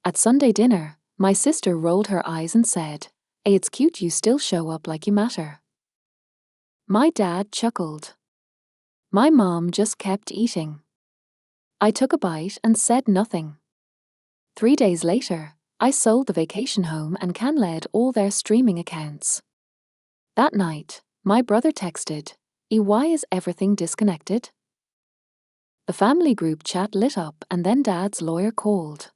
At Sunday dinner, my sister rolled her eyes and said, "Hey, it's cute you still show up like you matter." My dad chuckled. My mom just kept eating. I took a bite and said nothing. 3 days later, I sold the vacation home and canceled all their streaming accounts. That night, my brother texted, "Why is everything disconnected?" The family group chat lit up and then Dad's lawyer called.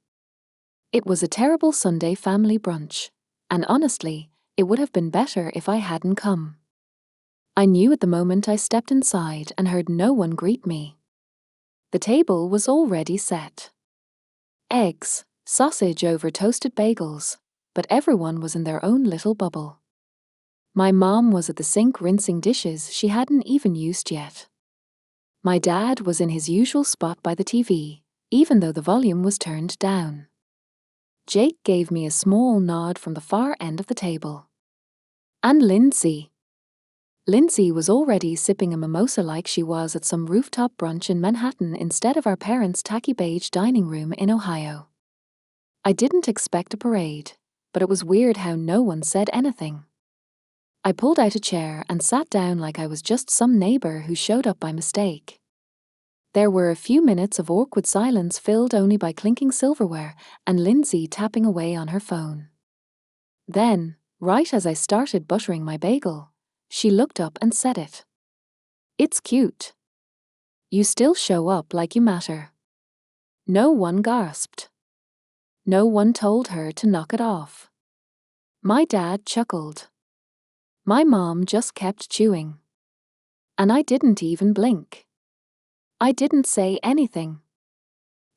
It was a terrible Sunday family brunch, and honestly, it would have been better if I hadn't come. I knew at the moment I stepped inside and heard no one greet me. The table was already set. Eggs, sausage over toasted bagels, but everyone was in their own little bubble. My mom was at the sink rinsing dishes she hadn't even used yet. My dad was in his usual spot by the TV, even though the volume was turned down. Jake gave me a small nod from the far end of the table. And Lindsay. Lindsay was already sipping a mimosa like she was at some rooftop brunch in Manhattan instead of our parents' tacky beige dining room in Ohio. I didn't expect a parade, but it was weird how no one said anything. I pulled out a chair and sat down like I was just some neighbor who showed up by mistake. There were a few minutes of awkward silence filled only by clinking silverware and Lindsay tapping away on her phone. Then, right as I started buttering my bagel, she looked up and said it. "It's cute. You still show up like you matter." No one gasped. No one told her to knock it off. My dad chuckled. My mom just kept chewing. And I didn't even blink. I didn't say anything.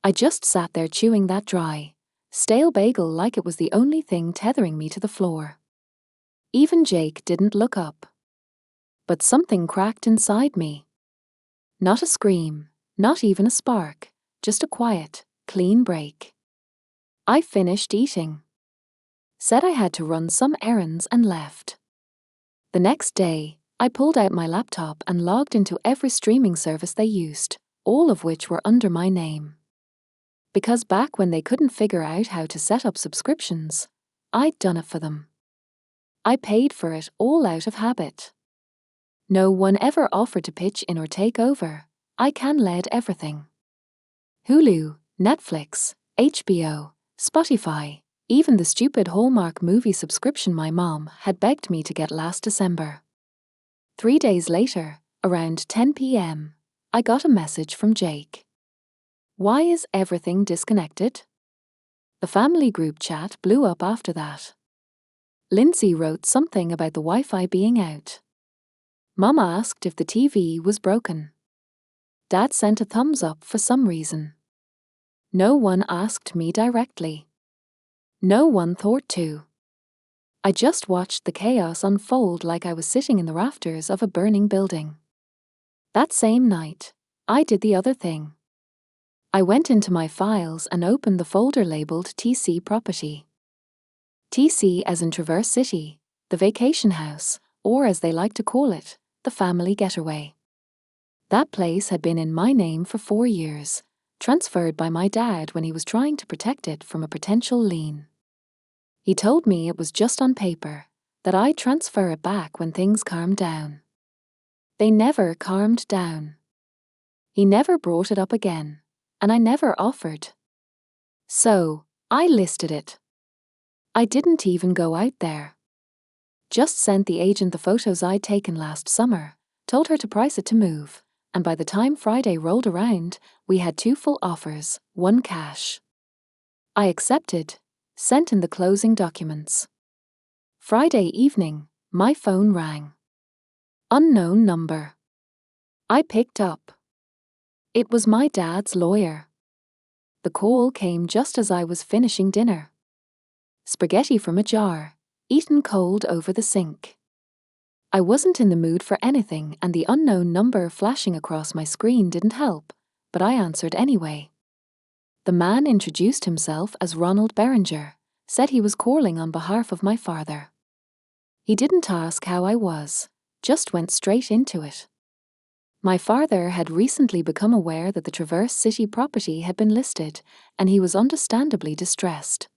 I just sat there chewing that dry, stale bagel like it was the only thing tethering me to the floor. Even Jake didn't look up. But something cracked inside me. Not a scream, not even a spark, just a quiet, clean break. I finished eating. Said I had to run some errands and left. The next day, I pulled out my laptop and logged into every streaming service they used, all of which were under my name. Because back when they couldn't figure out how to set up subscriptions, I'd done it for them. I paid for it all out of habit. No one ever offered to pitch in or take over. I canceled everything. Hulu, Netflix, HBO, Spotify, even the stupid Hallmark movie subscription my mom had begged me to get last December. 3 days later, around 10 p.m., I got a message from Jake. "Why is everything disconnected?" The family group chat blew up after that. Lindsay wrote something about the Wi-Fi being out. Mom asked if the TV was broken. Dad sent a thumbs up for some reason. No one asked me directly. No one thought to. I just watched the chaos unfold like I was sitting in the rafters of a burning building. That same night, I did the other thing. I went into my files and opened the folder labeled TC Property. TC as in Traverse City, the vacation house, or as they like to call it, the family getaway. That place had been in my name for 4 years, transferred by my dad when he was trying to protect it from a potential lien. He told me it was just on paper, that I'd transfer it back when things calmed down. They never calmed down. He never brought it up again, and I never offered. So, I listed it. I didn't even go out there. Just sent the agent the photos I'd taken last summer, told her to price it to move, and by the time Friday rolled around, we had 2 full offers, 1 cash. I accepted, sent in the closing documents. Friday evening, my phone rang. Unknown number. I picked up. It was my dad's lawyer. The call came just as I was finishing dinner. Spaghetti from a jar, eaten cold over the sink. I wasn't in the mood for anything and the unknown number flashing across my screen didn't help, but I answered anyway. The man introduced himself as Ronald Berenger, said he was calling on behalf of my father. He didn't ask how I was, just went straight into it. My father had recently become aware that the Traverse City property had been listed, and he was understandably distressed.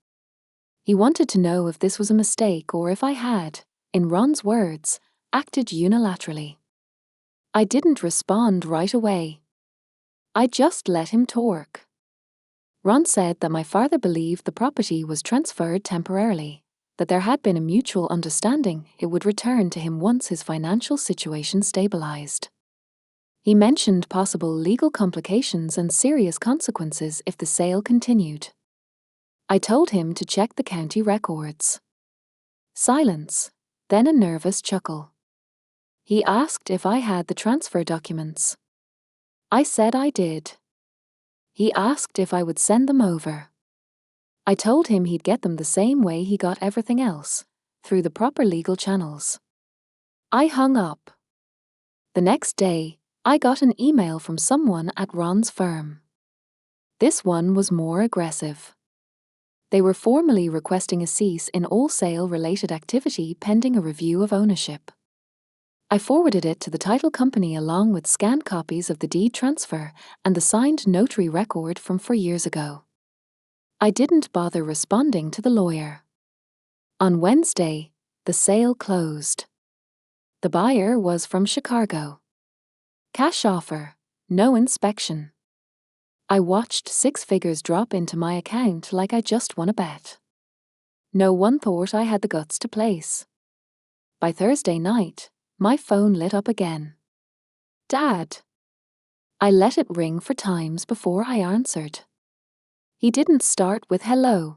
He wanted to know if this was a mistake or if I had, in Ron's words, acted unilaterally. I didn't respond right away. I just let him talk. Ron said that my father believed the property was transferred temporarily, that there had been a mutual understanding it would return to him once his financial situation stabilized. He mentioned possible legal complications and serious consequences if the sale continued. I told him to check the county records. Silence, then a nervous chuckle. He asked if I had the transfer documents. I said I did. He asked if I would send them over. I told him he'd get them the same way he got everything else, through the proper legal channels. I hung up. The next day, I got an email from someone at Ron's firm. This one was more aggressive. They were formally requesting a cease in all sale-related activity pending a review of ownership. I forwarded it to the title company along with scanned copies of the deed transfer and the signed notary record from 4 years ago. I didn't bother responding to the lawyer. On Wednesday, the sale closed. The buyer was from Chicago. Cash offer, no inspection. I watched 6 figures drop into my account like I just won a bet. No one thought I had the guts to place. By Thursday night, my phone lit up again. Dad. I let it ring for times before I answered. He didn't start with hello.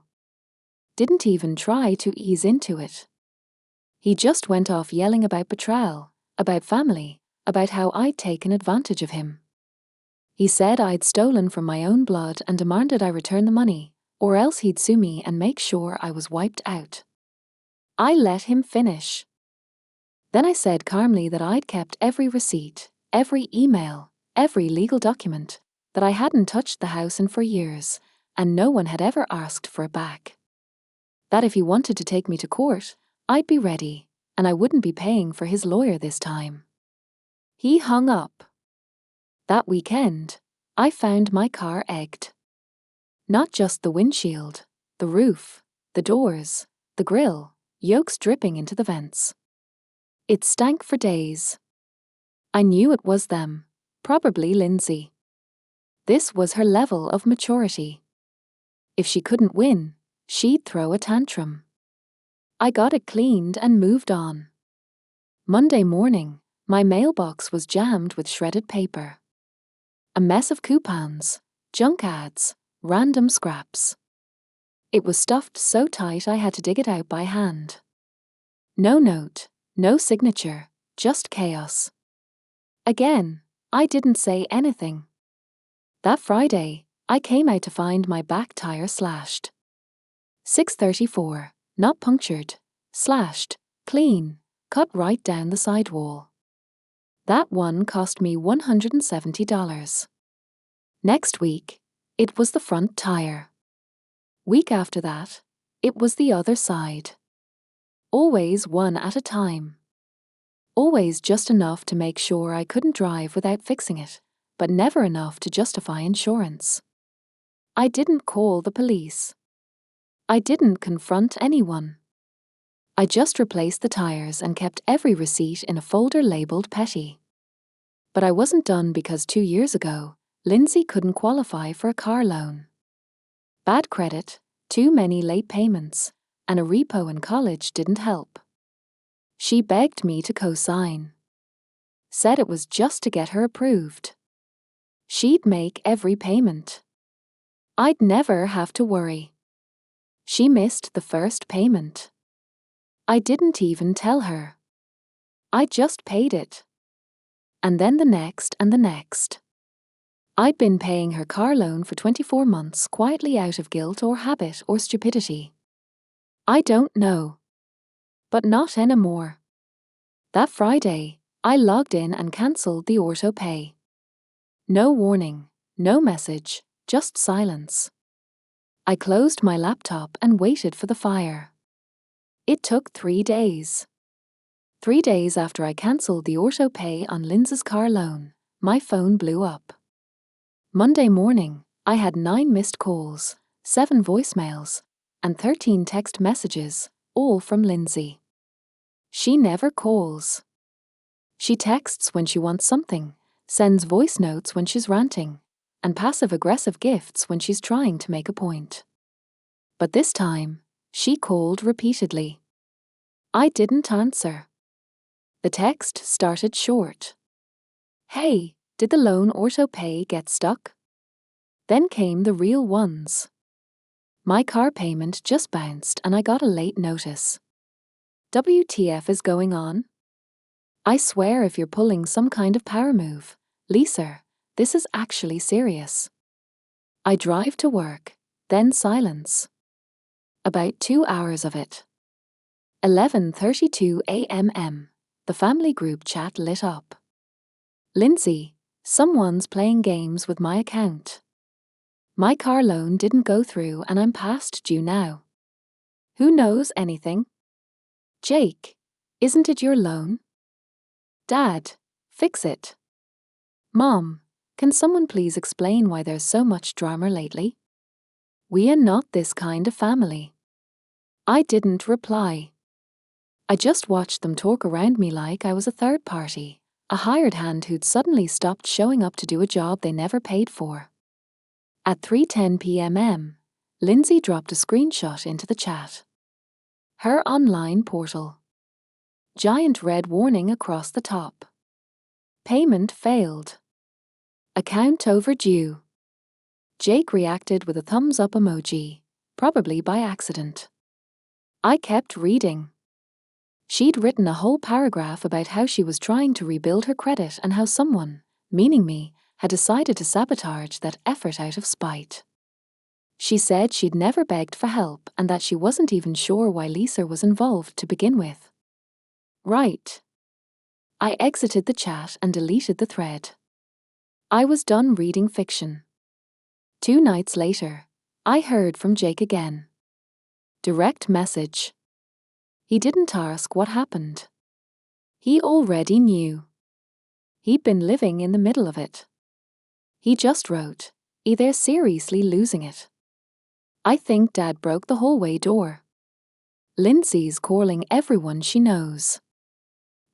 Didn't even try to ease into it. He just went off yelling about betrayal, about family, about how I'd taken advantage of him. He said I'd stolen from my own blood and demanded I return the money, or else he'd sue me and make sure I was wiped out. I let him finish. Then I said calmly that I'd kept every receipt, every email, every legal document, that I hadn't touched the house in 4 years, and no one had ever asked for it back. That if he wanted to take me to court, I'd be ready, and I wouldn't be paying for his lawyer this time. He hung up. That weekend, I found my car egged. Not just the windshield, the roof, the doors, the grille, yolks dripping into the vents. It stank for days. I knew it was them, probably Lindsay. This was her level of maturity. If she couldn't win, she'd throw a tantrum. I got it cleaned and moved on. Monday morning, my mailbox was jammed with shredded paper. A mess of coupons, junk ads, random scraps. It was stuffed so tight I had to dig it out by hand. No note, no signature, just chaos. Again, I didn't say anything. That Friday, I came out to find my back tire slashed. 634, not punctured, slashed, clean, cut right down the sidewall. That one cost me $170. Next week, it was the front tire. Week after that, it was the other side. Always one at a time. Always just enough to make sure I couldn't drive without fixing it, but never enough to justify insurance. I didn't call the police. I didn't confront anyone. I just replaced the tires and kept every receipt in a folder labeled petty. But I wasn't done because 2 years ago, Lindsay couldn't qualify for a car loan. Bad credit, too many late payments, and a repo in college didn't help. She begged me to co-sign. Said it was just to get her approved. She'd make every payment. I'd never have to worry. She missed the first payment. I didn't even tell her. I just paid it. And then the next and the next. I'd been paying her car loan for 24 months quietly out of guilt or habit or stupidity. I don't know. But not anymore. That Friday, I logged in and cancelled the auto pay. No warning, no message, just silence. I closed my laptop and waited for the fire. It took 3 days. 3 days after I cancelled the auto pay on Lindsay's car loan, My phone blew up. Monday morning, I had 9 missed calls, 7 voicemails, and 13 text messages, all from Lindsay. She never calls. She texts when she wants something, sends voice notes when she's ranting, and passive-aggressive gifts when she's trying to make a point. But this time, she called repeatedly. I didn't answer. The text started short. Hey, did the loan auto pay get stuck? Then came the real ones. My car payment just bounced and I got a late notice. WTF is going on? I swear if you're pulling some kind of power move, Lisa, this is actually serious. I drive to work, then silence. About 2 hours of it. 11:32 a.m. The family group chat lit up. Lindsay, someone's playing games with my account. My car loan didn't go through and I'm past due now. Who knows anything? Jake, isn't it your loan? Dad, fix it. Mom, can someone please explain why there's so much drama lately? We are not this kind of family. I didn't reply. I just watched them talk around me like I was a third party, a hired hand who'd suddenly stopped showing up to do a job they never paid for. At 3:10 p.m, Lindsay dropped a screenshot into the chat. Her online portal. Giant red warning across the top. Payment failed. Account overdue. Jake reacted with a thumbs up emoji, probably by accident. I kept reading. She'd written a whole paragraph about how she was trying to rebuild her credit and how someone, meaning me, had decided to sabotage that effort out of spite. She said she'd never begged for help and that she wasn't even sure why Lisa was involved to begin with. Right. I exited the chat and deleted the thread. I was done reading fiction. 2 nights later, I heard from Jake again. Direct message. He didn't ask what happened. He already knew. He'd been living in the middle of it. He just wrote, "They're seriously losing it. I think Dad broke the hallway door. Lindsay's calling everyone she knows.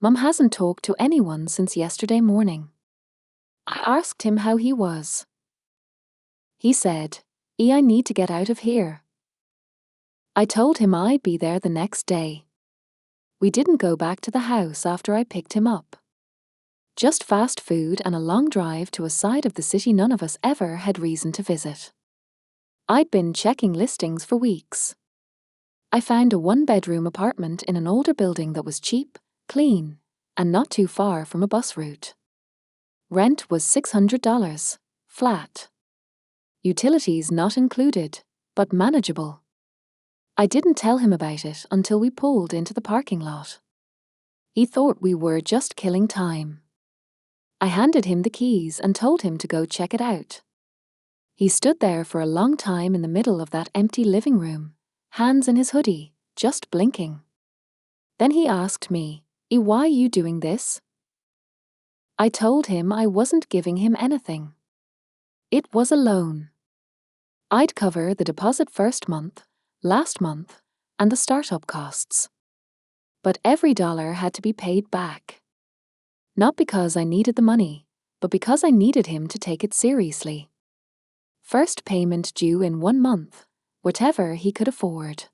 Mum hasn't talked to anyone since yesterday morning." I asked him how he was. He said, I need to get out of here." I told him I'd be there the next day. We didn't go back to the house after I picked him up. Just fast food and a long drive to a side of the city none of us ever had reason to visit. I'd been checking listings for weeks. I found a 1-bedroom apartment in an older building that was cheap, clean, and not too far from a bus route. Rent was $600, flat. Utilities not included, but manageable. I didn't tell him about it until we pulled into the parking lot. He thought we were just killing time. I handed him the keys and told him to go check it out. He stood there for a long time in the middle of that empty living room, hands in his hoodie, just blinking. Then he asked me, "Why are you doing this?" I told him I wasn't giving him anything. It was a loan. I'd cover the deposit first month, last month, and the startup costs. But every dollar had to be paid back. Not because I needed the money, but because I needed him to take it seriously. First payment due in 1 month, whatever he could afford.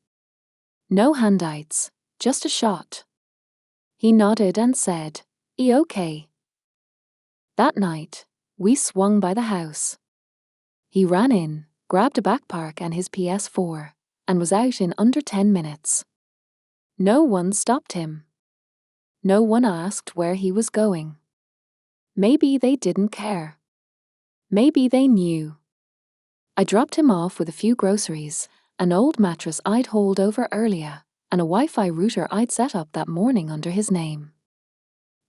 No handouts, just a shot. He nodded and said, okay." That night, we swung by the house. He ran in, grabbed a backpack and his PS4, and was out in under 10 minutes. No one stopped him. No one asked where he was going. Maybe they didn't care. Maybe they knew. I dropped him off with a few groceries, an old mattress I'd hauled over earlier, and a Wi-Fi router I'd set up that morning under his name.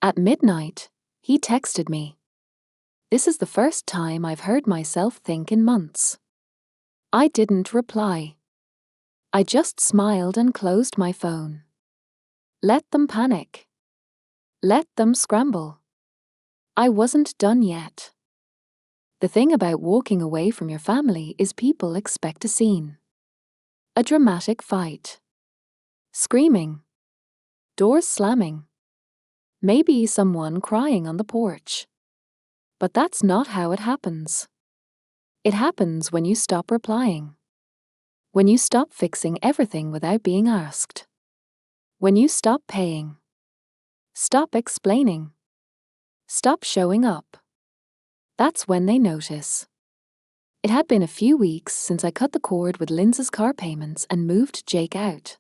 At midnight, he texted me. This is the first time I've heard myself think in months. I didn't reply. I just smiled and closed my phone. Let them panic. Let them scramble. I wasn't done yet. The thing about walking away from your family is people expect a scene. A dramatic fight. Screaming. Doors slamming. Maybe someone crying on the porch. But that's not how it happens. It happens when you stop replying. When you stop fixing everything without being asked. When you stop paying. Stop explaining. Stop showing up. That's when they notice. It had been a few weeks since I cut the cord with Lindsay's car payments and moved Jake out.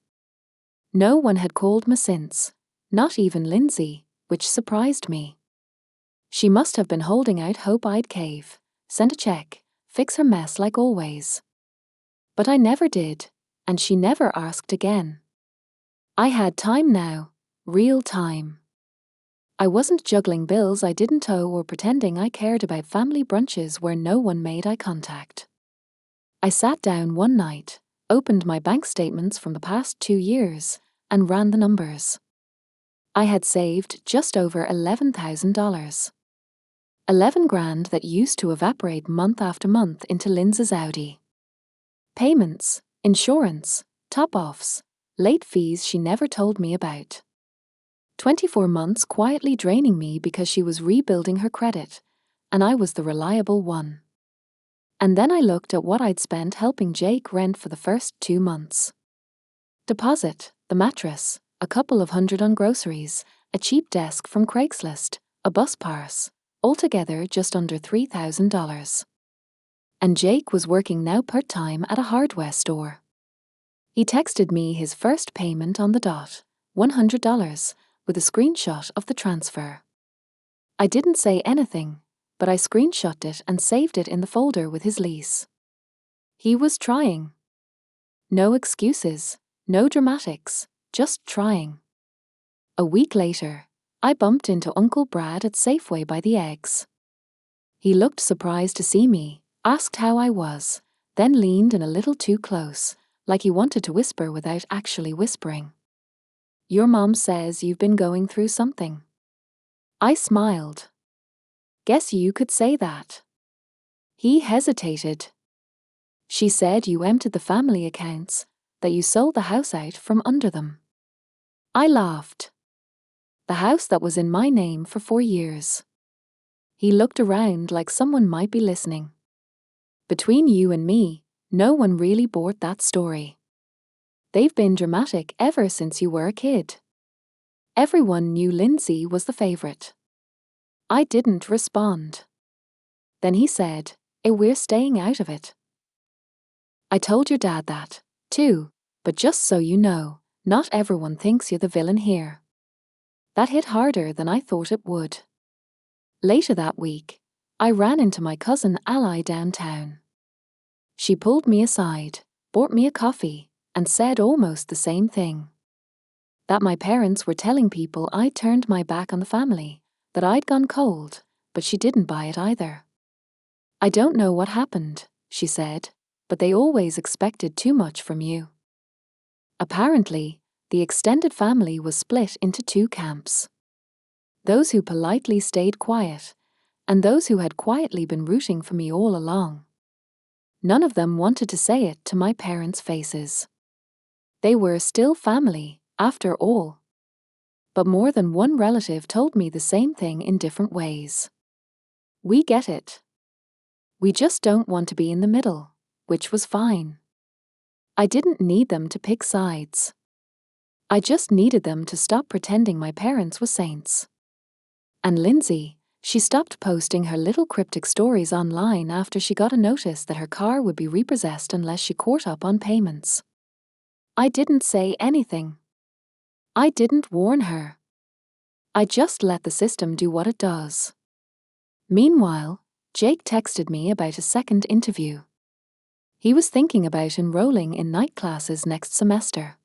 No one had called me since, not even Lindsay, which surprised me. She must have been holding out hope I'd cave, send a check, fix her mess like always. But I never did, and she never asked again. I had time now, real time. I wasn't juggling bills I didn't owe or pretending I cared about family brunches where no one made eye contact. I sat down one night, opened my bank statements from the past 2 years, and ran the numbers. I had saved just over $11,000. 11 grand that used to evaporate month after month into Lindsay's Audi. Payments, insurance, top-offs, late fees she never told me about. 24 months quietly draining me because she was rebuilding her credit, and I was the reliable one. And then I looked at what I'd spent helping Jake rent for the first 2 months. Deposit, the mattress, a couple of hundred on groceries, a cheap desk from Craigslist, a bus pass, altogether just under $3,000. And Jake was working now part-time at a hardware store. He texted me his first payment on the dot, $100, with a screenshot of the transfer. I didn't say anything, but I screenshotted it and saved it in the folder with his lease. He was trying. No excuses, no dramatics, just trying. A week later, I bumped into Uncle Brad at Safeway by the eggs. He looked surprised to see me, asked how I was, then leaned in a little too close, like he wanted to whisper without actually whispering. Your mom says you've been going through something. I smiled. Guess you could say that. He hesitated. She said you emptied the family accounts, that you sold the house out from under them. I laughed. The house that was in my name for 4 years. He looked around like someone might be listening. Between you and me, no one really bought that story. They've been dramatic ever since you were a kid. Everyone knew Lindsay was the favorite. I didn't respond. Then he said, we're staying out of it. I told your dad that, too, but just so you know, not everyone thinks you're the villain here. That hit harder than I thought it would. Later that week, I ran into my cousin Ally downtown. She pulled me aside, bought me a coffee, and said almost the same thing. That my parents were telling people I'd turned my back on the family, that I'd gone cold, but she didn't buy it either. I don't know what happened, she said, but they always expected too much from you. Apparently, the extended family was split into 2 camps. Those who politely stayed quiet, and those who had quietly been rooting for me all along. None of them wanted to say it to my parents' faces. They were still family, after all. But more than one relative told me the same thing in different ways. We get it. We just don't want to be in the middle, which was fine. I didn't need them to pick sides. I just needed them to stop pretending my parents were saints. And Lindsay, she stopped posting her little cryptic stories online after she got a notice that her car would be repossessed unless she caught up on payments. I didn't say anything. I didn't warn her. I just let the system do what it does. Meanwhile, Jake texted me about a second interview. He was thinking about enrolling in night classes next semester.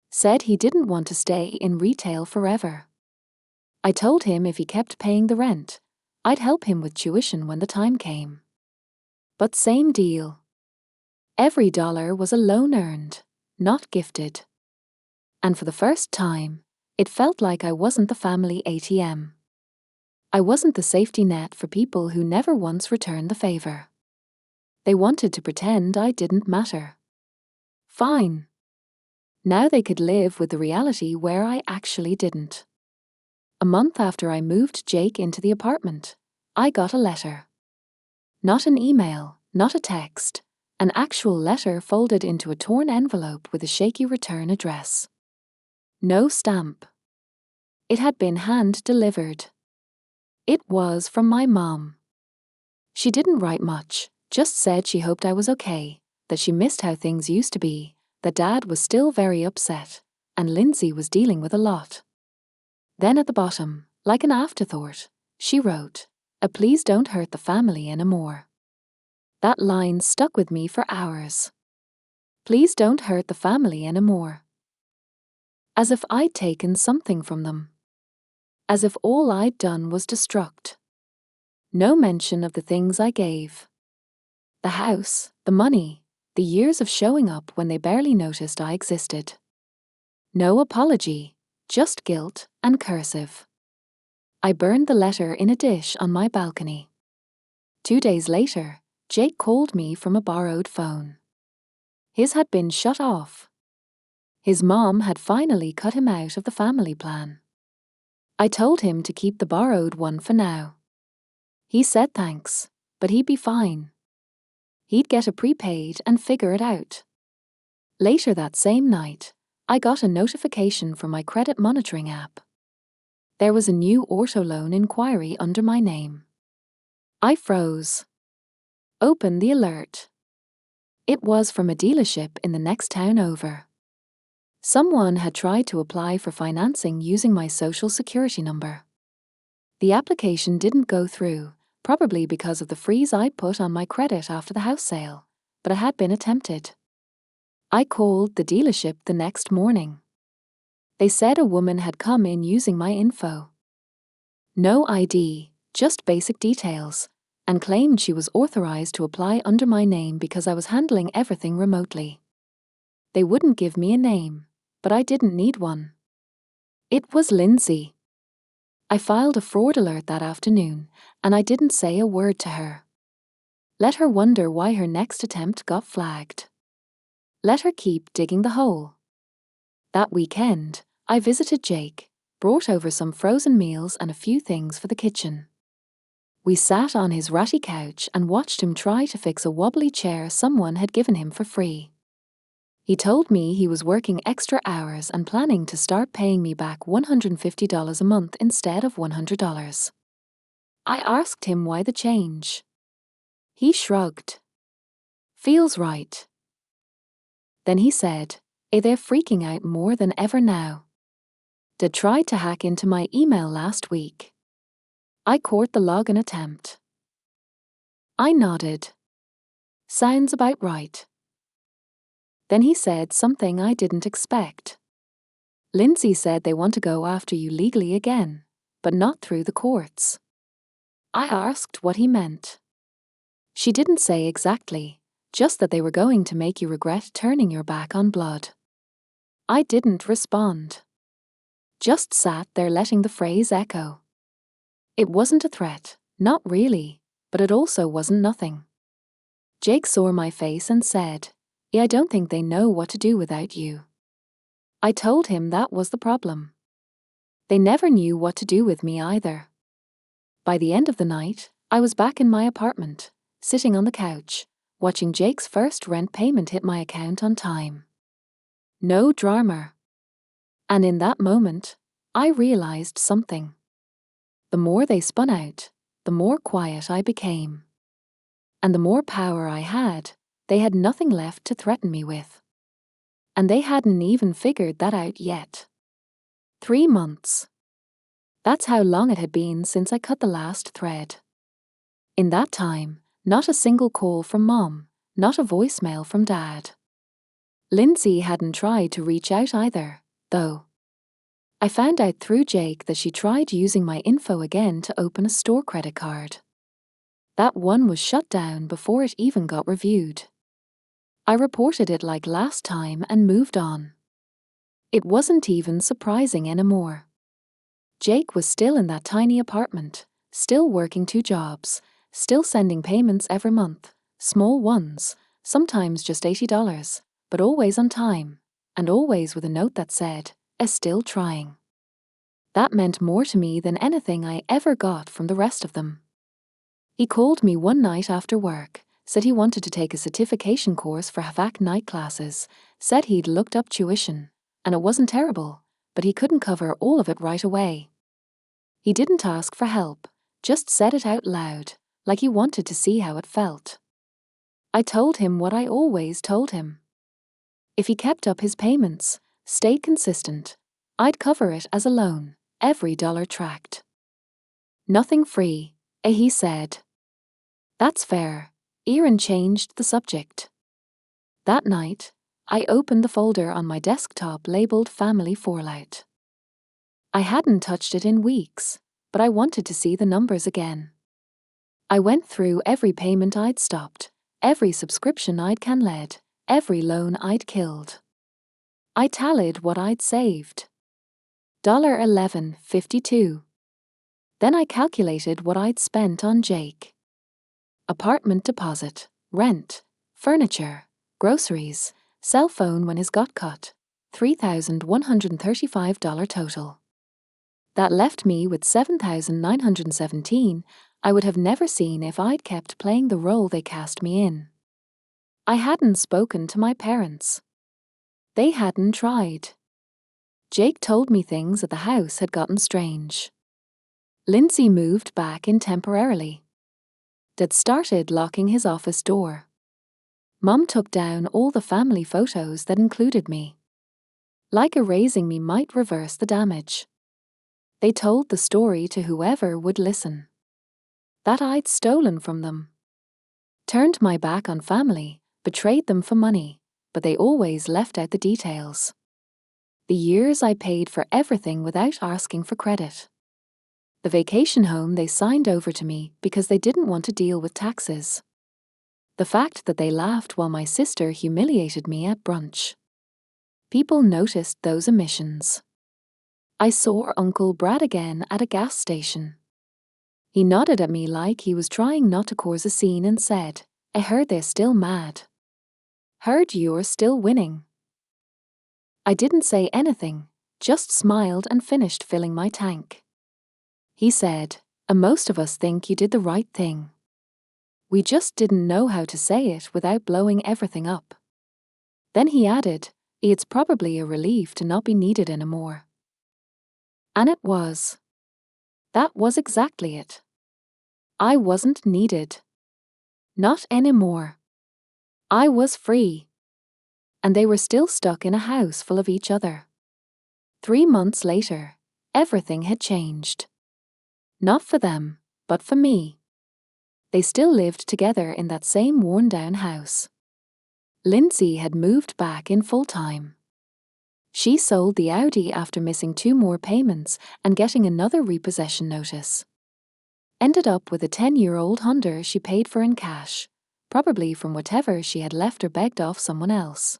Said he didn't want to stay in retail forever. I told him if he kept paying the rent, I'd help him with tuition when the time came. But same deal. Every dollar was a loan earned, not gifted. And for the first time, it felt like I wasn't the family ATM. I wasn't the safety net for people who never once returned the favor. They wanted to pretend I didn't matter. Fine. Now they could live with the reality where I actually didn't. A month after I moved Jake into the apartment, I got a letter. Not an email, not a text, an actual letter folded into a torn envelope with a shaky return address. No stamp. It had been hand-delivered. It was from my mom. She didn't write much, just said she hoped I was okay, that she missed how things used to be, that Dad was still very upset, and Lindsay was dealing with a lot. Then at the bottom, like an afterthought, she wrote, "Please don't hurt the family anymore." That line stuck with me for hours. Please don't hurt the family anymore. As if I'd taken something from them. As if all I'd done was destruct. No mention of the things I gave. The house, the money, the years of showing up when they barely noticed I existed. No apology, just guilt and cursive. I burned the letter in a dish on my balcony. 2 days later, Jake called me from a borrowed phone. His had been shut off. His mom had finally cut him out of the family plan. I told him to keep the borrowed one for now. He said thanks, but he'd be fine. He'd get a prepaid and figure it out. Later that same night, I got a notification from my credit monitoring app. There was a new auto loan inquiry under my name. I froze. Opened the alert. It was from a dealership in the next town over. Someone had tried to apply for financing using my social security number. The application didn't go through, probably because of the freeze I put on my credit after the house sale, but it had been attempted. I called the dealership the next morning. They said a woman had come in using my info. No ID, just basic details, and claimed she was authorized to apply under my name because I was handling everything remotely. They wouldn't give me a name, but I didn't need one. It was Lindsay. I filed a fraud alert that afternoon, and I didn't say a word to her. Let her wonder why her next attempt got flagged. Let her keep digging the hole. That weekend, I visited Jake, brought over some frozen meals and a few things for the kitchen. We sat on his ratty couch and watched him try to fix a wobbly chair someone had given him for free. He told me he was working extra hours and planning to start paying me back $150 a month instead of $100. I asked him why the change. He shrugged. Feels right. Then he said, they're freaking out more than ever now. They tried to hack into my email last week. I caught the login attempt. I nodded. Sounds about right. Then he said something I didn't expect. Lindsay said they want to go after you legally again, but not through the courts. I asked what he meant. She didn't say exactly, just that they were going to make you regret turning your back on blood. I didn't respond. Just sat there letting the phrase echo. It wasn't a threat, not really, but it also wasn't nothing. Jake saw my face and said, I don't think they know what to do without you. I told him that was the problem. They never knew what to do with me either. By the end of the night, I was back in my apartment, sitting on the couch, watching Jake's first rent payment hit my account on time. No drama. And in that moment, I realized something. The more they spun out, the more quiet I became. And the more power I had, they had nothing left to threaten me with. And they hadn't even figured that out yet. 3 months. That's how long it had been since I cut the last thread. In that time, not a single call from Mom, not a voicemail from Dad. Lindsay hadn't tried to reach out either, though. I found out through Jake that she tried using my info again to open a store credit card. That one was shut down before it even got reviewed. I reported it like last time and moved on. It wasn't even surprising anymore. Jake was still in that tiny apartment, still working 2 jobs, still sending payments every month, small ones, sometimes just $80, but always on time, and always with a note that said, still trying. That meant more to me than anything I ever got from the rest of them. He called me one night after work, said he wanted to take a certification course for HVAC night classes, said he'd looked up tuition, and it wasn't terrible, but he couldn't cover all of it right away. He didn't ask for help, just said it out loud, like he wanted to see how it felt. I told him what I always told him. If he kept up his payments, stayed consistent, I'd cover it as a loan, every dollar tracked. Nothing free, he said. That's fair. Erin changed the subject. That night, I opened the folder on my desktop labeled Family Fallout. I hadn't touched it in weeks, but I wanted to see the numbers again. I went through every payment I'd stopped, every subscription I'd canceled, every loan I'd killed. I tallied what I'd saved. $11.52. Then I calculated what I'd spent on Jake. Apartment deposit, rent, furniture, groceries, cell phone when his got cut, $3,135 total. That left me with $7,917 I would have never seen if I'd kept playing the role they cast me in. I hadn't spoken to my parents. They hadn't tried. Jake told me things at the house had gotten strange. Lindsay moved back in temporarily. Dad started locking his office door. Mum took down all the family photos that included me. Like erasing me might reverse the damage. They told the story to whoever would listen. That I'd stolen from them. Turned my back on family, betrayed them for money, but they always left out the details. The years I paid for everything without asking for credit. The vacation home they signed over to me because they didn't want to deal with taxes. The fact that they laughed while my sister humiliated me at brunch. People noticed those omissions. I saw Uncle Brad again at a gas station. He nodded at me like he was trying not to cause a scene and said, I heard they're still mad. Heard you're still winning. I didn't say anything, just smiled and finished filling my tank. He said, most of us think you did the right thing. We just didn't know how to say it without blowing everything up. Then he added, it's probably a relief to not be needed anymore. And it was. That was exactly it. I wasn't needed. Not anymore. I was free. And they were still stuck in a house full of each other. 3 months later, everything had changed. Not for them, but for me. They still lived together in that same worn-down house. Lindsay had moved back in full-time. She sold the Audi after missing 2 more payments and getting another repossession notice. Ended up with a 10-year-old Honda she paid for in cash, probably from whatever she had left or begged off someone else.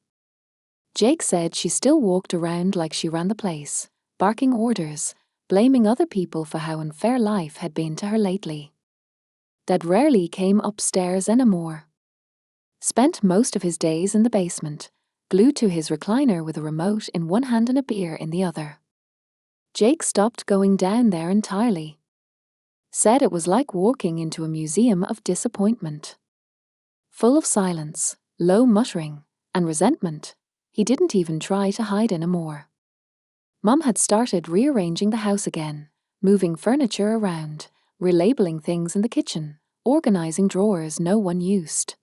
Jake said she still walked around like she ran the place, barking orders, blaming other people for how unfair life had been to her lately. Dad rarely came upstairs anymore. Spent most of his days in the basement, glued to his recliner with a remote in one hand and a beer in the other. Jake stopped going down there entirely. Said it was like walking into a museum of disappointment. Full of silence, low muttering, and resentment, he didn't even try to hide anymore. Mum had started rearranging the house again, moving furniture around, relabeling things in the kitchen, organizing drawers no one used.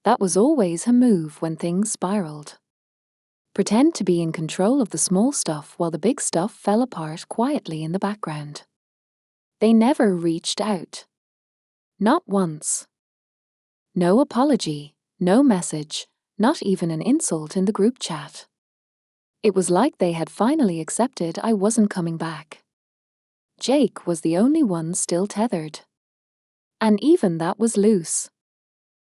That was always her move when things spiraled. Pretend to be in control of the small stuff while the big stuff fell apart quietly in the background. They never reached out. Not once. No apology, no message, not even an insult in the group chat. It was like they had finally accepted I wasn't coming back. Jake was the only one still tethered. And even that was loose.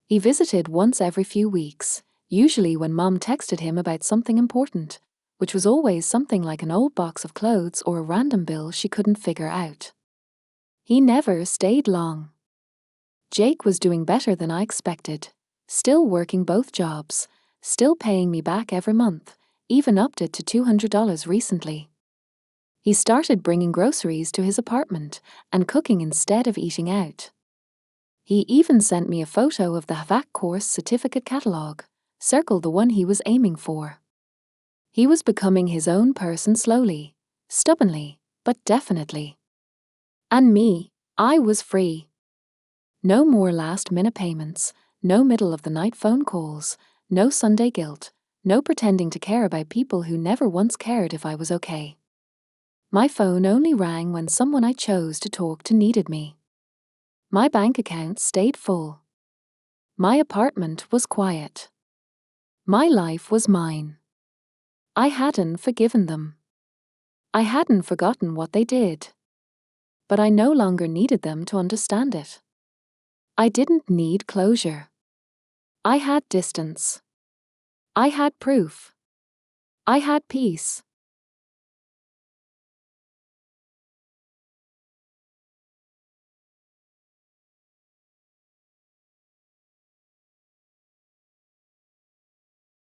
He visited once every few weeks, usually when Mom texted him about something important, which was always something like an old box of clothes or a random bill she couldn't figure out. He never stayed long. Jake was doing better than I expected. Still working both jobs, still paying me back every month, even upped it to $200 recently. He started bringing groceries to his apartment and cooking instead of eating out. He even sent me a photo of the HVAC course certificate catalogue, circled the one he was aiming for. He was becoming his own person slowly, stubbornly, but definitely. And me, I was free. No more last-minute payments, no middle-of-the-night phone calls, no Sunday guilt, no pretending to care about people who never once cared if I was okay. My phone only rang when someone I chose to talk to needed me. My bank account stayed full. My apartment was quiet. My life was mine. I hadn't forgiven them. I hadn't forgotten what they did. But I no longer needed them to understand it. I didn't need closure. I had distance. I had proof. I had peace.